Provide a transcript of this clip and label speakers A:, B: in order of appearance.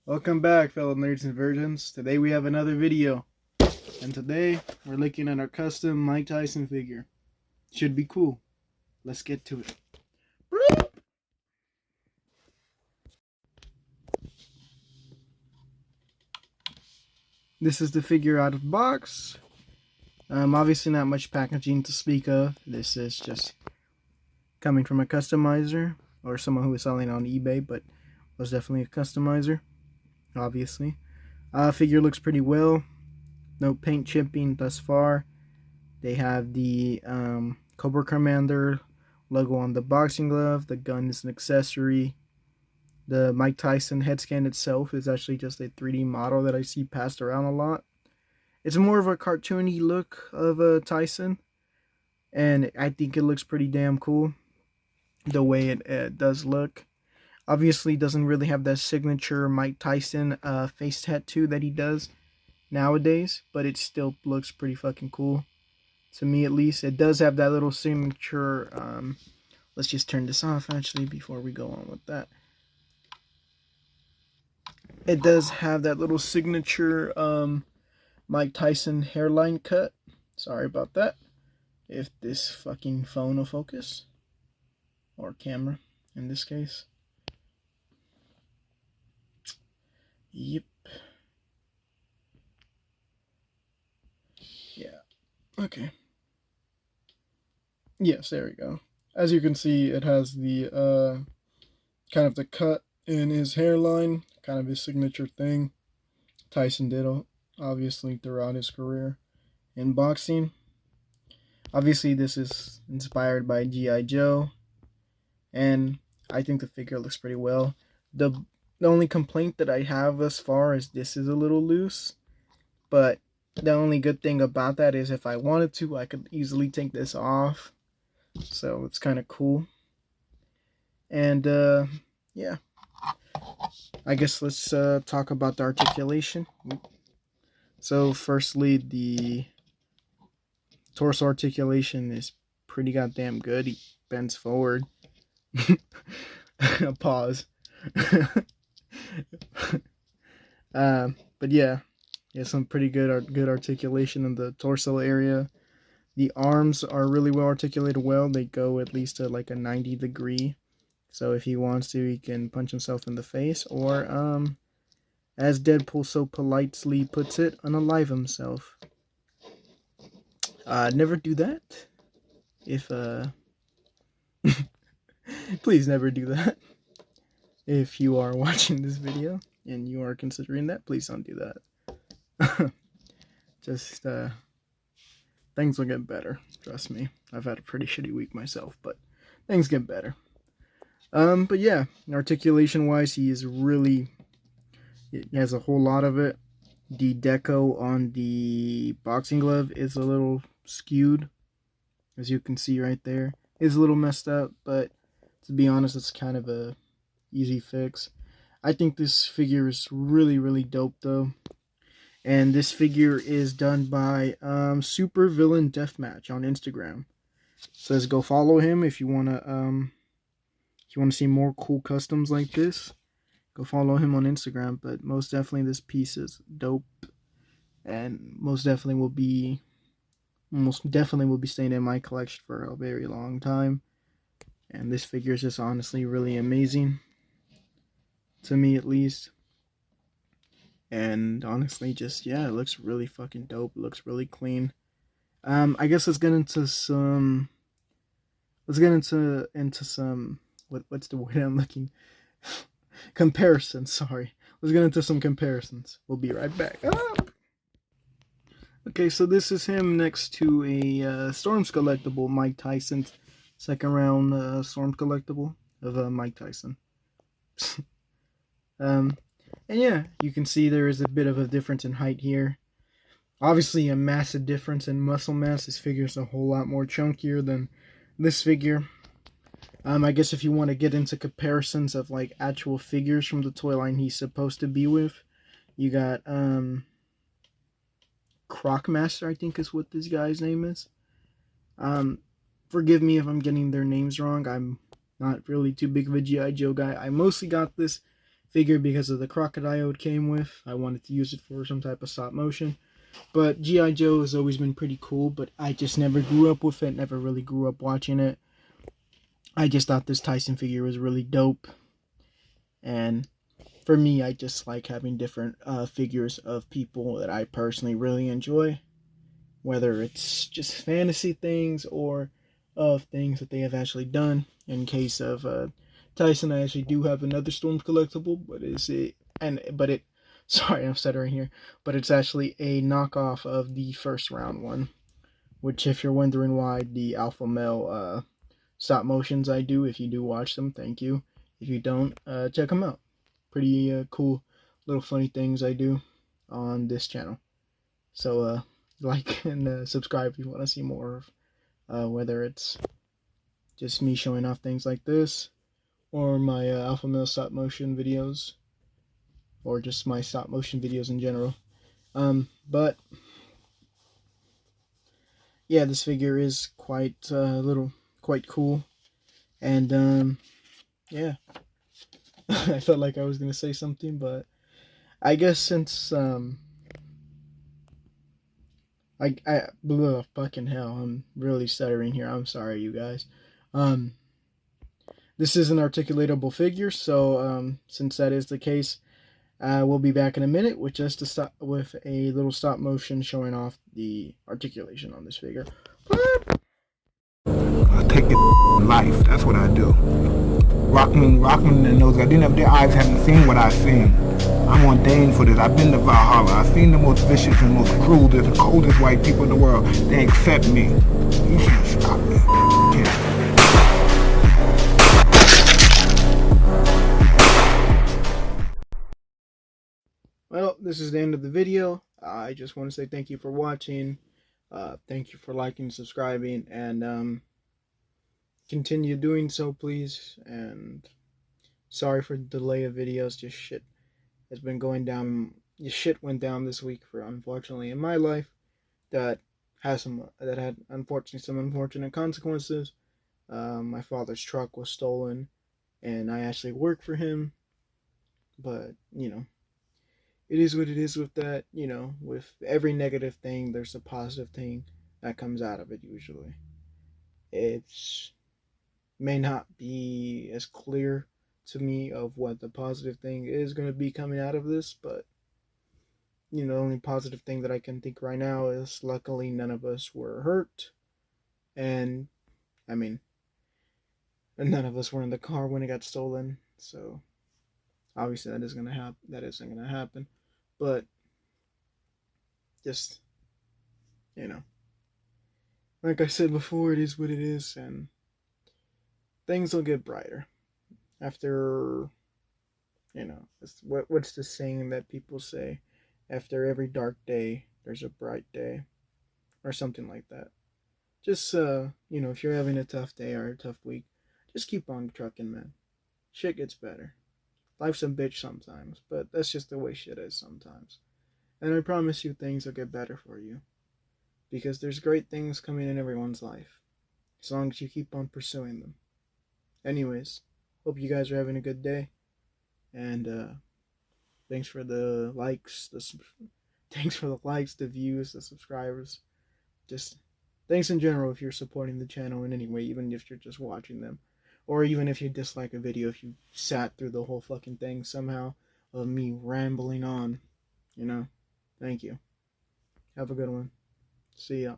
A: Welcome back, fellow nerds and virgins. Today we have another video, and today we're looking at our custom Mike Tyson figure. Should be cool. Let's get to it. This is the figure out of box. Obviously not much packaging to speak of. This is just coming from a customizer or someone who is selling on eBay, but was definitely a customizer, obviously. Figure looks pretty well. No paint chipping thus far. They have the Cobra Commander logo on the boxing glove. The gun is an accessory. The Mike Tyson head scan itself is actually just a 3D model that I see passed around a lot. It's more of a cartoony look of a Tyson, and I think it looks pretty damn cool the way it does look. Obviously doesn't really have that signature Mike Tyson face tattoo that he does nowadays, but it still looks pretty fucking cool. To me, at least. It does have that little signature. Let's just turn this off, actually, before we go on with that. It does have that little signature Mike Tyson hairline cut. Sorry about that. If this fucking phone will focus. Or camera, in this case. Yep. Yeah. Okay. Yes, there we go. As you can see, it has the kind of the cut in his hairline, kind of his signature thing. Tyson did, obviously, throughout his career in boxing. Obviously, this is inspired by G.I. Joe, and I think the figure looks pretty well. The only complaint that I have thus far is this is a little loose, but the only good thing about that is if I wanted to, I could easily take this off. So it's kind of cool. And yeah, I guess let's talk about the articulation. So firstly, the torso articulation is pretty goddamn good. He bends forward. Pause. But yeah, some pretty good articulation in the torso area. The arms are really well articulated. They go at least to like a 90-degree. So if he wants to, he can punch himself in the face, or as Deadpool so politely puts it, unalive himself. Never do that. If please never do that. If you are watching this video and you are considering that, please don't do that. Just things will get better. Trust me. I've had a pretty shitty week myself, but things get better. But yeah, articulation wise, he has a whole lot of it. The deco on the boxing glove is a little skewed, as you can see right there. It's a little messed up, but to be honest, it's kind of a easy fix. I think this figure is really dope though. And this figure is done by Super Villain Deathmatch on Instagram. Says go follow him if you wanna see more cool customs like this. Go follow him on Instagram. But most definitely this piece is dope, and most definitely will be staying in my collection for a very long time. And this figure is just honestly really amazing, to me at least. And honestly, just yeah, it looks really fucking dope. It looks really clean. I guess let's get into some what's the word I'm looking comparisons. Sorry, let's get into some comparisons. We'll be right back. Okay, so this is him next to a Storms collectible, Mike Tyson, second round Storms collectible of Mike Tyson. And yeah, you can see there is a bit of a difference in height here. Obviously a massive difference in muscle mass. This figure is a whole lot more chunkier than this figure. I guess if you want to get into comparisons of like actual figures from the toy line he's supposed to be with, you got Crocmaster, I think is what this guy's name is. Forgive me if I'm getting their names wrong. I'm not really too big of a G.I. Joe guy. I mostly got this figure because of the crocodile it came with. I wanted to use it for some type of stop motion. But G.I. Joe has always been pretty cool, but I just never grew up with it, never really grew up watching it. I just thought this Tyson figure was really dope. And for me, I just like having different figures of people that I personally really enjoy. Whether it's just fantasy things or of things that they have actually done. In case of Tyson, I actually do have another Storm collectible, but it sorry, I'm stuttering here, but it's actually a knockoff of the first round one, which if you're wondering why the alpha male stop motions I do, if you do watch them, thank you. If you don't, check them out. Pretty cool little funny things I do on this channel. So like and subscribe if you want to see more of whether it's just me showing off things like this or my alpha male stop motion videos or just my stop motion videos in general. But yeah, this figure is quite quite cool, and yeah. I felt like I was gonna say something, but I guess since fucking hell, I'm really stuttering here. I'm sorry, you guys. This is an articulatable figure, so since that is the case, we'll be back in a minute with a little stop motion showing off the articulation on this figure.
B: I take it life. That's what I do. Rockman and those guys, their eyes haven't seen what I've seen. I'm ordained for this. I've been to Valhalla. I've seen the most vicious and most cruel, the coldest white people in the world. They accept me. You can't stop me. Can't.
A: Well, this is the end of the video. I just want to say thank you for watching. Thank you for liking, subscribing, and continue doing so, please. And sorry for the delay of videos. Just shit has been going down. Shit went down this week, for unfortunately, in my life that had unfortunately some unfortunate consequences. My father's truck was stolen, and I actually work for him. But it is what it is with that. With every negative thing, there's a positive thing that comes out of it. Usually, it's may not be as clear to me of what the positive thing is going to be coming out of this, but the only positive thing that I can think right now is luckily none of us were hurt, and I mean, none of us were in the car when it got stolen, so obviously that isn't gonna happen, but just like I said before, it is what it is, and things will get brighter after. What's the saying that people say? After every dark day, there's a bright day, or something like that. Just if you're having a tough day or a tough week, just keep on trucking, man. Shit gets better. Life's a bitch sometimes, but that's just the way shit is sometimes. And I promise you things will get better for you. Because there's great things coming in everyone's life. As long as you keep on pursuing them. Anyways, hope you guys are having a good day. And thanks for the likes, the views, the subscribers. Just thanks in general if you're supporting the channel in any way, even if you're just watching them. Or even if you dislike a video, if you sat through the whole fucking thing somehow of me rambling on. Thank you. Have a good one. See ya.